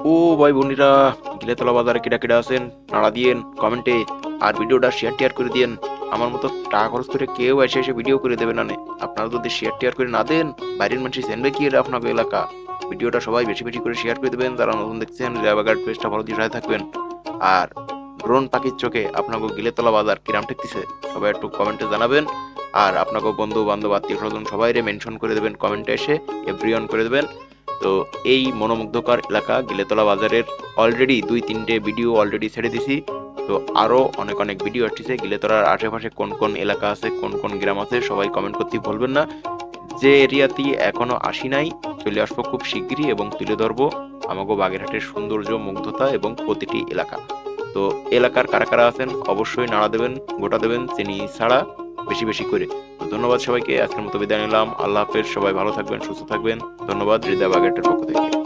ও ভাই বোনেরা, গিলেতলা বাজারে কিরা কিরা আছেন নাড়া দিয়েন কমেন্টে। আর ভিডিওটা শেয়ার টিয়ার করে দিয়েন। আমার মতো টাকা খরচ করে কেউ এসে এসে ভিডিও করে দেবে না নে। আপনারা যদি শেয়ার টিয়ার করে না দেন, বাইরের মানুষ জানবে কি এটা আপনাকে এলাকা। ভিডিওটা সবাই বেশি বেশি করে শেয়ার করে দেবেন। যারা নতুন দেখছেন রেবাগার্ড পেজটা ফলো দিয়ে সাথে থাকবেন। আর ড্রোন পাখির চোখে আপনাকে গিলেতলা বাজার কিরাম ঠেকতেছে সবাই একটু কমেন্টে জানাবেন। আর আপনাকে বন্ধু বান্ধব আত্মীয় স্বজন সবাই মেনশন করে দেবেন কমেন্টে এসে, এভরিওয়ান করে দেবেন। তো এই মনোমুগ্ধকর এলাকা গিলেতলা বাজারের অলরেডি 2-3টে ভিডিও অলরেডি ছেড়ে দিছি। তো আরো অনেক অনেক ভিডিও আসছে। গিলেতলার আশেপাশে কোন কোন এলাকা আছে, কোন কোন গ্রাম আছে, সবাই কমেন্ট করতে ভুলবেন না। যে এরিয়াতে এখনো আসি নাই, চলে আসবো খুব শিগগিরই এবং তুলে ধরবো আমাগো বাগেরহাটের সৌন্দর্য, মুগ্ধতা এবং প্রতিটি এলাকা। তো এলাকার কারা কারা আছেন অবশ্যই নাড়া দেবেন, গোটা দেবেন চিনি ছাড়া বেশি বেশি করে। তো ধন্যবাদ সবাইকে, আজকের মতো বিদায় নিলাম। আল্লাহ হাফেজ, সবাই ভালো থাকবেন, সুস্থ থাকবেন। ধন্যবাদ হৃদয় বাগেরহাটের পক্ষ থেকে।